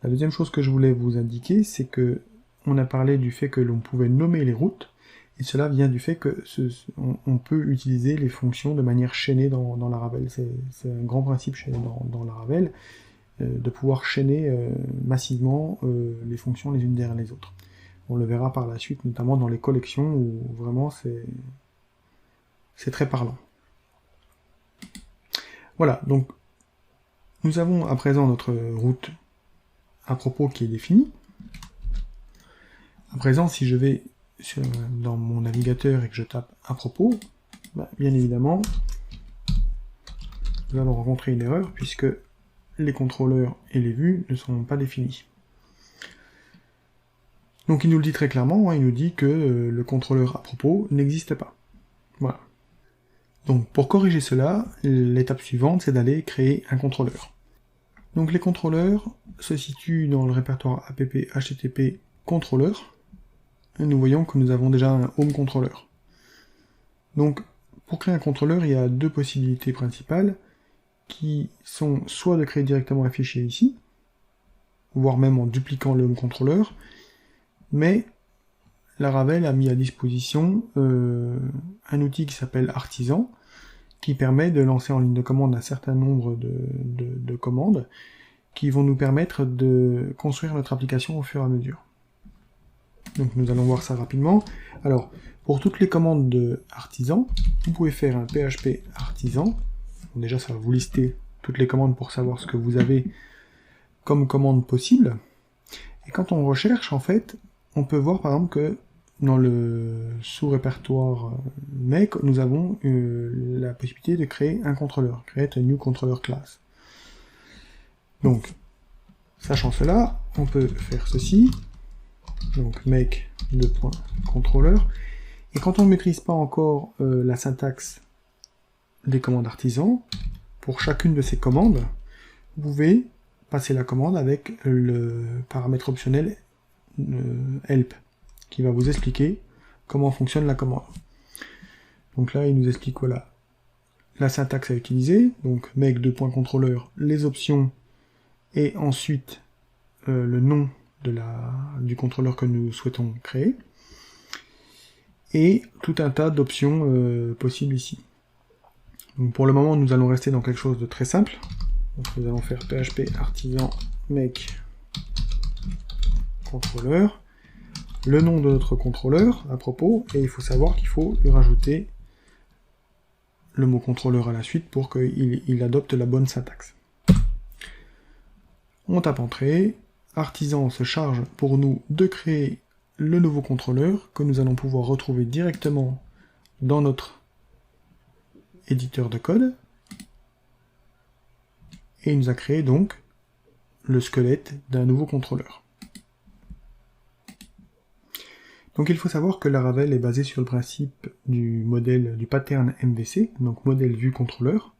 [SPEAKER 1] La deuxième chose que je voulais vous indiquer, c'est que on a parlé du fait que l'on pouvait nommer les routes, et cela vient du fait que on peut utiliser les fonctions de manière chaînée dans Laravel. C'est un grand principe dans Laravel, de pouvoir chaîner massivement les fonctions les unes derrière les autres. On le verra par la suite, notamment dans les collections, où vraiment c'est très parlant. Voilà, donc nous avons à présent notre route à propos qui est définie. À présent, si je vais dans mon navigateur et que je tape à propos, bien évidemment, nous allons rencontrer une erreur puisque les contrôleurs et les vues ne sont pas définis. Donc il nous le dit très clairement, il nous dit que le contrôleur à propos n'existe pas. Voilà. Donc pour corriger cela, l'étape suivante, c'est d'aller créer un contrôleur. Donc les contrôleurs se situent dans le répertoire app http contrôleur. Et nous voyons que nous avons déjà un home controller. Donc pour créer un contrôleur, il y a deux possibilités principales, qui sont soit de créer directement un fichier ici, voire même en dupliquant le home controller, mais Laravel a mis à disposition un outil qui s'appelle Artisan, qui permet de lancer en ligne de commande un certain nombre de commandes qui vont nous permettre de construire notre application au fur et à mesure. Donc nous allons voir ça rapidement. Alors, pour toutes les commandes de Artisan, vous pouvez faire un PHP Artisan. Bon, déjà, ça va vous lister toutes les commandes pour savoir ce que vous avez comme commande possible. Et quand on recherche, en fait, on peut voir par exemple que dans le sous-répertoire make, nous avons la possibilité de créer un contrôleur, create a new controller class. Donc, sachant cela, on peut faire ceci, donc make .controller, et quand on ne maîtrise pas encore la syntaxe des commandes artisan, pour chacune de ces commandes, vous pouvez passer la commande avec le paramètre optionnel help, qui va vous expliquer comment fonctionne la commande. Donc là, il nous explique voilà la syntaxe à utiliser, donc make .controller, les options, et ensuite le nom du contrôleur que nous souhaitons créer, et tout un tas d'options possibles ici. Donc pour le moment, nous allons rester dans quelque chose de très simple. Donc nous allons faire PHP artisan make contrôleur, le nom de notre contrôleur à propos, et il faut savoir qu'il faut lui rajouter le mot contrôleur à la suite pour qu'il adopte la bonne syntaxe. On tape entrée, Artisan se charge pour nous de créer le nouveau contrôleur que nous allons pouvoir retrouver directement dans notre éditeur de code, et il nous a créé donc le squelette d'un nouveau contrôleur. Donc il faut savoir que Laravel est basé sur le principe du modèle du pattern MVC, donc modèle vue contrôleur.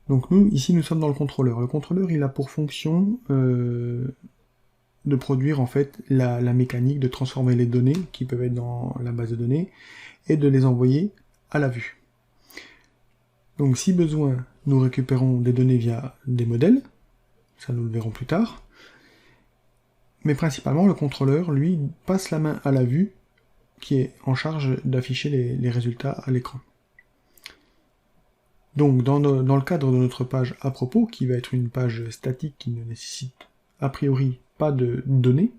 [SPEAKER 1] Donc nous, ici, nous sommes dans le contrôleur. Le contrôleur, il a pour fonction de produire en fait la mécanique de transformer les données qui peuvent être dans la base de données et de les envoyer à la vue. Donc si besoin, nous récupérons des données via des modèles, ça nous le verrons plus tard, mais principalement le contrôleur, lui, passe la main à la vue, qui est en charge d'afficher les résultats à l'écran. Donc dans le cadre de notre page à propos, qui va être une page statique qui ne nécessite a priori pas de données,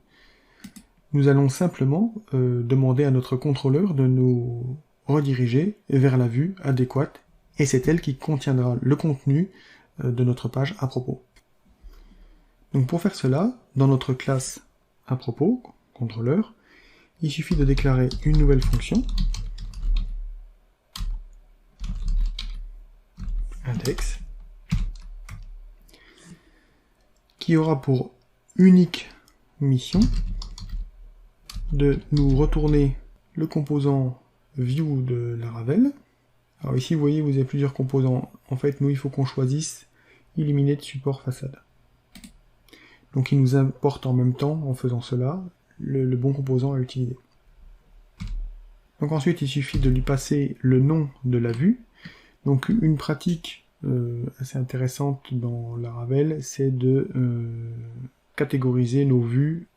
[SPEAKER 1] nous allons simplement demander à notre contrôleur de nous rediriger vers la vue adéquate, et c'est elle qui contiendra le contenu de notre page à propos. Donc pour faire cela, dans notre classe à propos, contrôleur, il suffit de déclarer une nouvelle fonction index, qui aura pour unique mission de nous retourner le composant view de Laravel. Alors ici, vous voyez, vous avez plusieurs composants. En fait, nous, il faut qu'on choisisse éliminer de support façade. Donc il nous importe en même temps, en faisant cela, le bon composant à utiliser. Donc ensuite, il suffit de lui passer le nom de la vue. Donc une pratique assez intéressante dans Laravel, c'est de catégoriser nos vues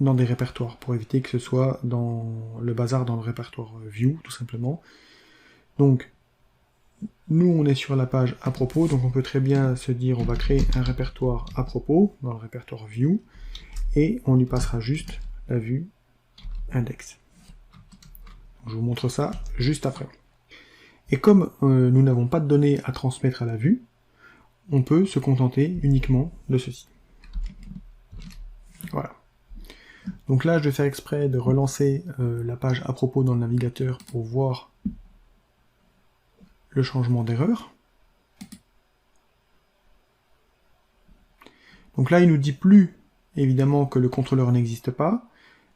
[SPEAKER 1] dans des répertoires, pour éviter que ce soit dans le bazar dans le répertoire view, tout simplement. Donc, nous, on est sur la page à propos, donc on peut très bien se dire, on va créer un répertoire à propos, dans le répertoire view, et on lui passera juste la vue index. Je vous montre ça juste après. Et comme nous n'avons pas de données à transmettre à la vue, on peut se contenter uniquement de ceci. Voilà. Donc là, je vais faire exprès de relancer la page à propos dans le navigateur pour voir le changement d'erreur. Donc là, il nous dit plus, évidemment, que le contrôleur n'existe pas,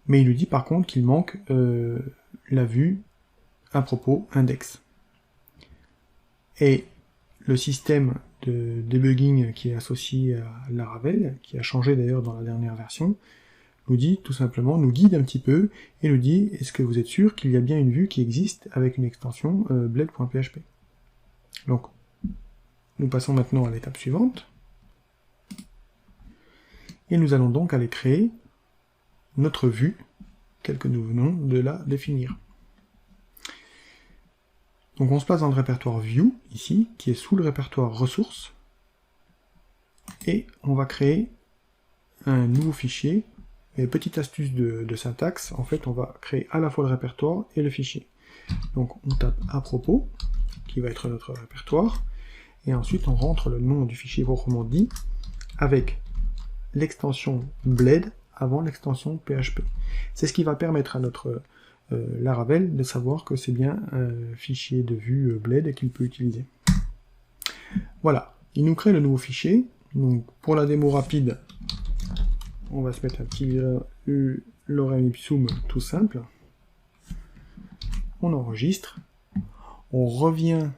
[SPEAKER 1] mais il nous dit par contre qu'il manque la vue à propos index. Et le système de debugging qui est associé à Laravel, qui a changé d'ailleurs dans la dernière version, nous dit tout simplement, nous guide un petit peu, et nous dit, est-ce que vous êtes sûr qu'il y a bien une vue qui existe avec une extension blade.php. Donc, nous passons maintenant à l'étape suivante, et nous allons donc aller créer notre vue, telle que nous venons de la définir. Donc on se passe dans le répertoire view, ici, qui est sous le répertoire ressources, et on va créer un nouveau fichier. Et petite astuce de syntaxe, en fait on va créer à la fois le répertoire et le fichier. Donc on tape à propos, qui va être notre répertoire, et ensuite on rentre le nom du fichier proprement dit, avec l'extension blade avant l'extension PHP. C'est ce qui va permettre à notre Laravel de savoir que c'est bien un fichier de vue blade qu'il peut utiliser. Voilà, il nous crée le nouveau fichier. Donc pour la démo rapide, on va se mettre un petit lorem ipsum tout simple. On enregistre, on revient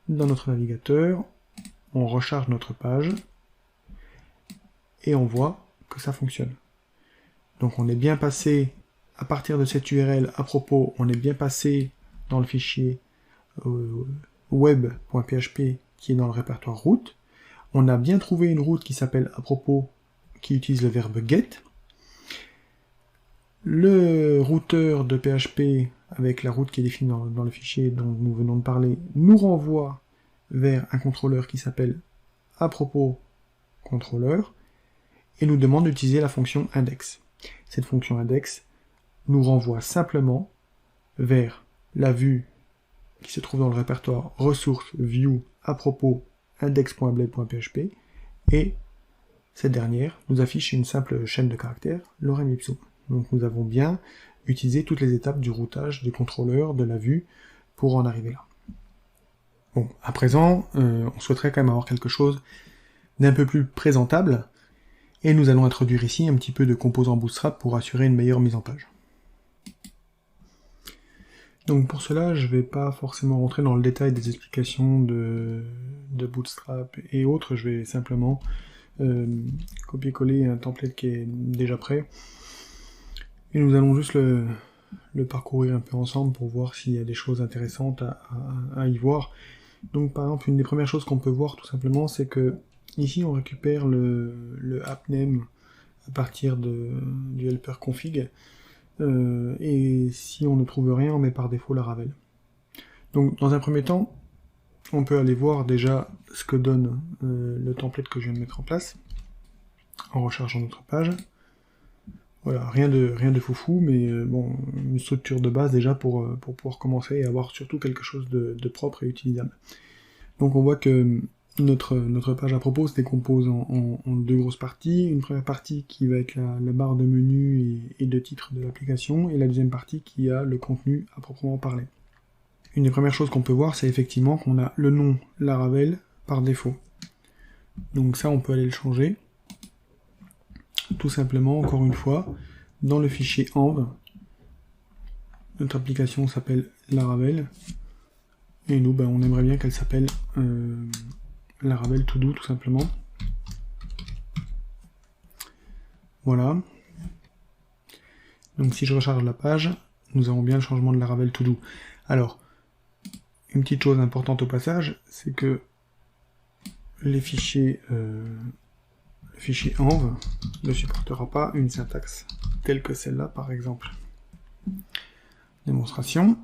[SPEAKER 1] dans notre navigateur, on recharge notre page, et on voit que ça fonctionne. Donc on est bien passé, à partir de cette URL à propos, on est bien passé dans le fichier web.php qui est dans le répertoire route. On a bien trouvé une route qui s'appelle à propos, qui utilise le verbe get. Le routeur de PHP, avec la route qui est définie dans le fichier dont nous venons de parler, nous renvoie vers un contrôleur qui s'appelle à propos contrôleur, et nous demande d'utiliser la fonction index. Cette fonction index nous renvoie simplement vers la vue qui se trouve dans le répertoire ressources view à propos index.blade.php, et cette dernière nous affiche une simple chaîne de caractères, lorem ipsum. Donc nous avons bien utilisé toutes les étapes du routage des contrôleurs de la vue pour en arriver là. Bon, à présent, on souhaiterait quand même avoir quelque chose d'un peu plus présentable, et nous allons introduire ici un petit peu de composants Bootstrap pour assurer une meilleure mise en page. Donc pour cela, je ne vais pas forcément rentrer dans le détail des explications de Bootstrap et autres, je vais simplement copier-coller un template qui est déjà prêt, et nous allons juste le parcourir un peu ensemble pour voir s'il y a des choses intéressantes à y voir. Donc par exemple, une des premières choses qu'on peut voir tout simplement, c'est que ici on récupère le appname à partir du helper config, et si on ne trouve rien, on met par défaut Laravel. Donc dans un premier temps, on peut aller voir déjà ce que donne le template que je viens de mettre en place, en rechargeant notre page. Voilà, rien de foufou, mais bon, une structure de base déjà pour pouvoir commencer et avoir surtout quelque chose de propre et utilisable. Donc on voit que notre page à propos se décompose en deux grosses parties. Une première partie qui va être la barre de menu et de titre de l'application, et la deuxième partie qui a le contenu à proprement parler. une des premières choses qu'on peut voir, c'est effectivement qu'on a le nom Laravel par défaut. Donc ça, on peut aller le changer. Tout simplement, encore une fois, dans le fichier env, notre application s'appelle Laravel, et nous, on aimerait bien qu'elle s'appelle Laravel To Do, tout simplement. Voilà. Donc si je recharge la page, nous avons bien le changement de Laravel To Do. Alors, une petite chose importante au passage, c'est que les fichiers, le fichier env ne supportera pas une syntaxe telle que celle-là, par exemple. Démonstration.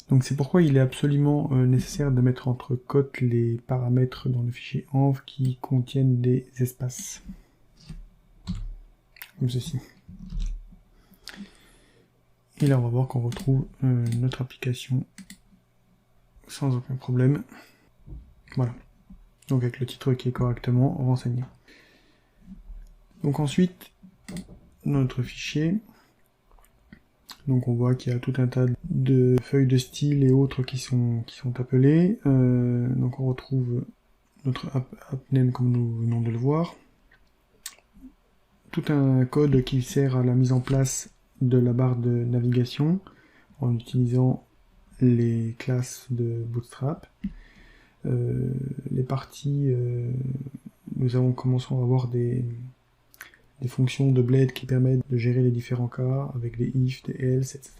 [SPEAKER 1] Donc c'est pourquoi il est absolument nécessaire de mettre entre cotes les paramètres dans le fichier env qui contiennent des espaces. Comme ceci. Et là on va voir qu'on retrouve notre application sans aucun problème. Voilà. Donc avec le titre qui est correctement renseigné. Donc ensuite, notre fichier. Donc on voit qu'il y a tout un tas de feuilles de style et autres qui sont appelées. Donc on retrouve notre app-name comme nous venons de le voir. Tout un code qui sert à la mise en place de la barre de navigation en utilisant les classes de Bootstrap. Les parties, nous commençons à avoir des fonctions de Blade qui permettent de gérer les différents cas avec des if, des else, etc.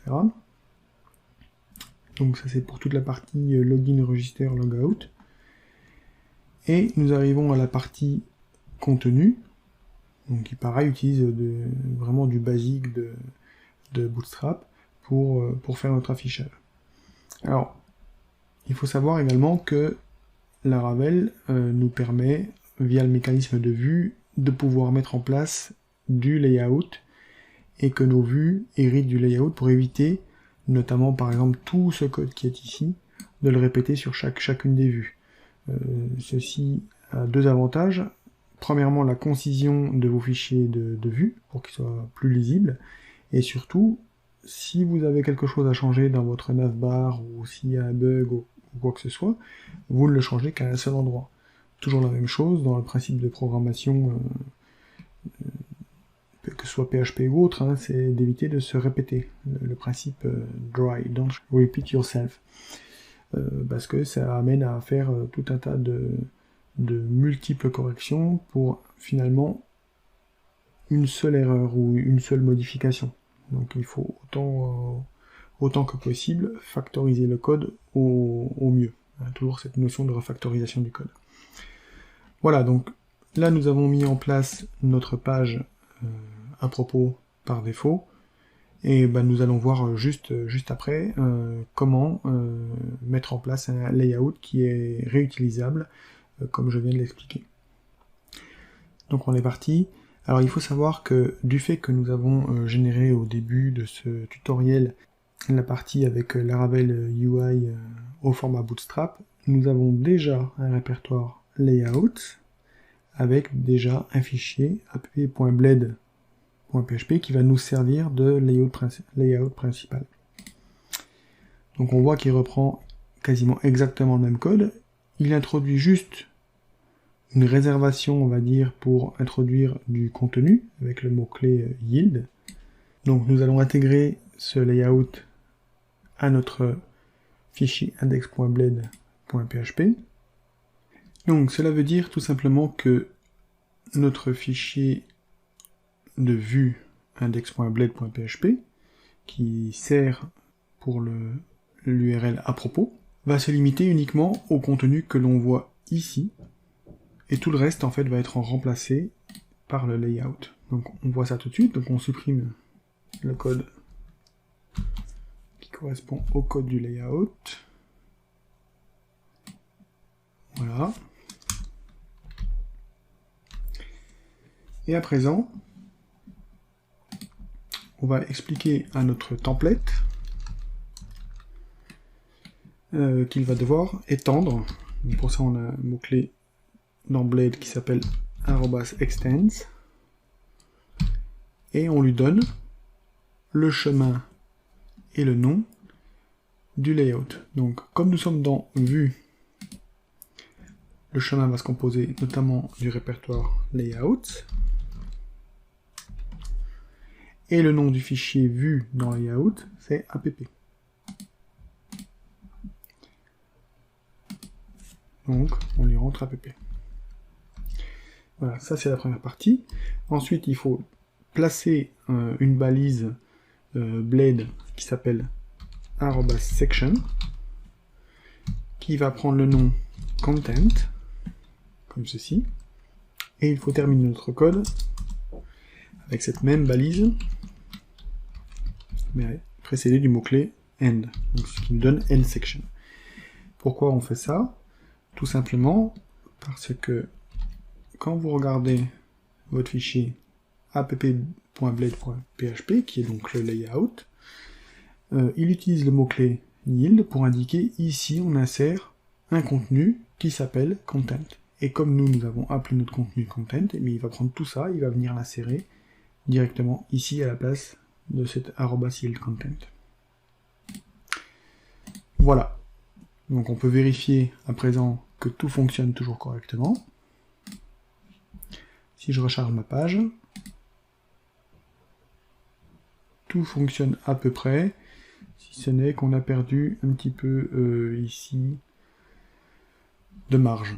[SPEAKER 1] Donc ça c'est pour toute la partie login, register, logout. Et nous arrivons à la partie contenu, donc qui pareil utilise vraiment du basique de Bootstrap pour faire notre affichage. Alors, il faut savoir également que Laravel nous permet, via le mécanisme de vue, de pouvoir mettre en place du layout et que nos vues héritent du layout pour éviter, notamment par exemple tout ce code qui est ici, de le répéter sur chacune des vues. Ceci a deux avantages. Premièrement, la concision de vos fichiers de vue pour qu'ils soient plus lisibles, et surtout, si vous avez quelque chose à changer dans votre navbar ou s'il y a un bug ou quoi que ce soit, vous ne le changez qu'à un seul endroit. Toujours la même chose dans le principe de programmation, que ce soit PHP ou autre, hein, c'est d'éviter de se répéter. Le principe dry, don't repeat yourself. Parce que ça amène à faire tout un tas de multiples corrections pour finalement une seule erreur ou une seule modification. Donc il faut autant que possible factoriser le code au mieux. Toujours cette notion de refactorisation du code. Voilà, donc là nous avons mis en place notre page à propos par défaut, et nous allons voir juste après comment mettre en place un layout qui est réutilisable, comme je viens de l'expliquer. Donc on est parti. Alors il faut savoir que du fait que nous avons généré au début de ce tutoriel la partie avec Laravel UI au format Bootstrap, nous avons déjà un répertoire layout avec déjà un fichier app.blade.php qui va nous servir de layout principal. Donc on voit qu'il reprend quasiment exactement le même code. Il introduit juste une réservation, on va dire, pour introduire du contenu avec le mot-clé yield. Donc nous allons intégrer ce layout à notre fichier index.blade.php. Donc cela veut dire tout simplement que notre fichier de vue index.blade.php, qui sert pour l'URL à propos, va se limiter uniquement au contenu que l'on voit ici, et tout le reste en fait va être remplacé par le layout. Donc on voit ça tout de suite, donc on supprime le code qui correspond au code du layout. Voilà. Et à présent, on va expliquer à notre template qu'il va devoir étendre. Donc pour ça on a un mot-clé dans Blade qui s'appelle @extends, et on lui donne le chemin et le nom du layout. Donc, comme nous sommes dans Vue, le chemin va se composer notamment du répertoire Layout, et le nom du fichier Vue dans Layout, c'est app. Donc, on lui rentre app. Voilà, ça c'est la première partie. Ensuite, il faut placer une balise blade qui s'appelle @section, qui va prendre le nom content, comme ceci, et il faut terminer notre code avec cette même balise, mais précédée du mot-clé end, donc ce qui nous donne end section. Pourquoi on fait ça? Tout simplement parce que quand vous regardez votre fichier app.blade.php, qui est donc le layout, il utilise le mot-clé yield pour indiquer ici on insère un contenu qui s'appelle content. Et comme nous avons appelé notre contenu content, et bien il va prendre tout ça, il va venir l'insérer directement ici à la place de cet @yield content. Voilà. Donc on peut vérifier à présent que tout fonctionne toujours correctement. Si je recharge ma page, tout fonctionne à peu près, si ce n'est qu'on a perdu un petit peu ici de marge.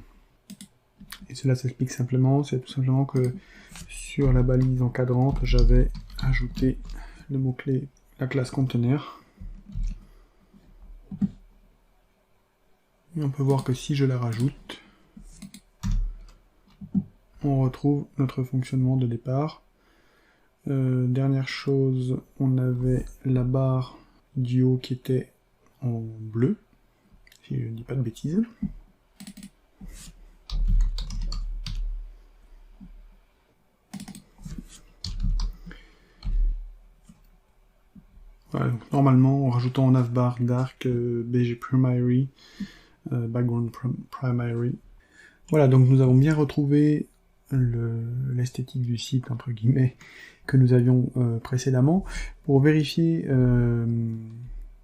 [SPEAKER 1] Et cela s'explique simplement, c'est tout simplement que sur la balise encadrante, j'avais ajouté le mot-clé, la classe conteneur. Et on peut voir que si je la rajoute, on retrouve notre fonctionnement de départ. Dernière chose, on avait la barre du haut qui était en bleu, si je ne dis pas de bêtises. Voilà, donc normalement, en rajoutant en navbar dark, BG primary, background primary. Voilà, donc nous avons bien retrouvé l'esthétique du site, entre guillemets, que nous avions précédemment. Pour vérifier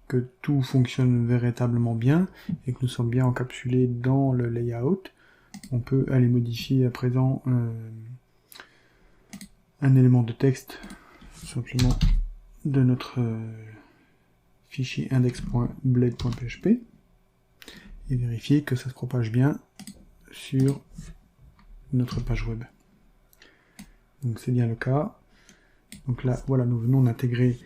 [SPEAKER 1] que tout fonctionne véritablement bien, et que nous sommes bien encapsulés dans le layout, on peut aller modifier à présent un élément de texte, tout simplement de notre fichier index.blade.php, et vérifier que ça se propage bien sur notre page web. Donc c'est bien le cas. Donc là, voilà, nous venons d'intégrer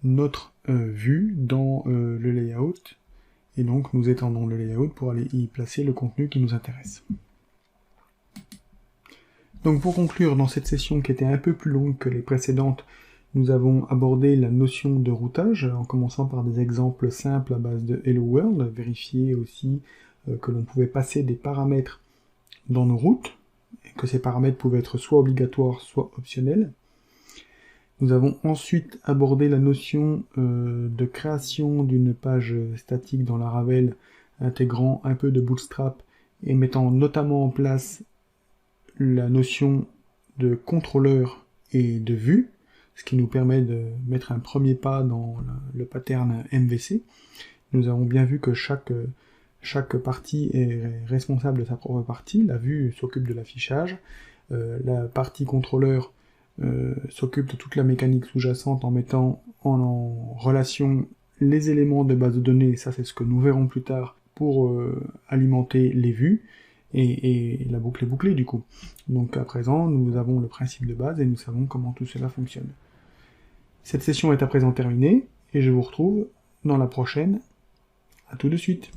[SPEAKER 1] notre vue dans le layout, et donc nous étendons le layout pour aller y placer le contenu qui nous intéresse. Donc pour conclure, dans cette session qui était un peu plus longue que les précédentes, nous avons abordé la notion de routage, en commençant par des exemples simples à base de Hello World, vérifier aussi que l'on pouvait passer des paramètres dans nos routes, et que ces paramètres pouvaient être soit obligatoires, soit optionnels. Nous avons ensuite abordé la notion de création d'une page statique dans Laravel, intégrant un peu de Bootstrap, et mettant notamment en place la notion de contrôleur et de vue, ce qui nous permet de mettre un premier pas dans le pattern MVC. Nous avons bien vu que chaque partie est responsable de sa propre partie. La vue s'occupe de l'affichage, la partie contrôleur s'occupe de toute la mécanique sous-jacente en mettant en relation les éléments de base de données, ça c'est ce que nous verrons plus tard, pour alimenter les vues, et la boucle est bouclée du coup. Donc à présent, nous avons le principe de base et nous savons comment tout cela fonctionne. Cette session est à présent terminée, et je vous retrouve dans la prochaine. À tout de suite.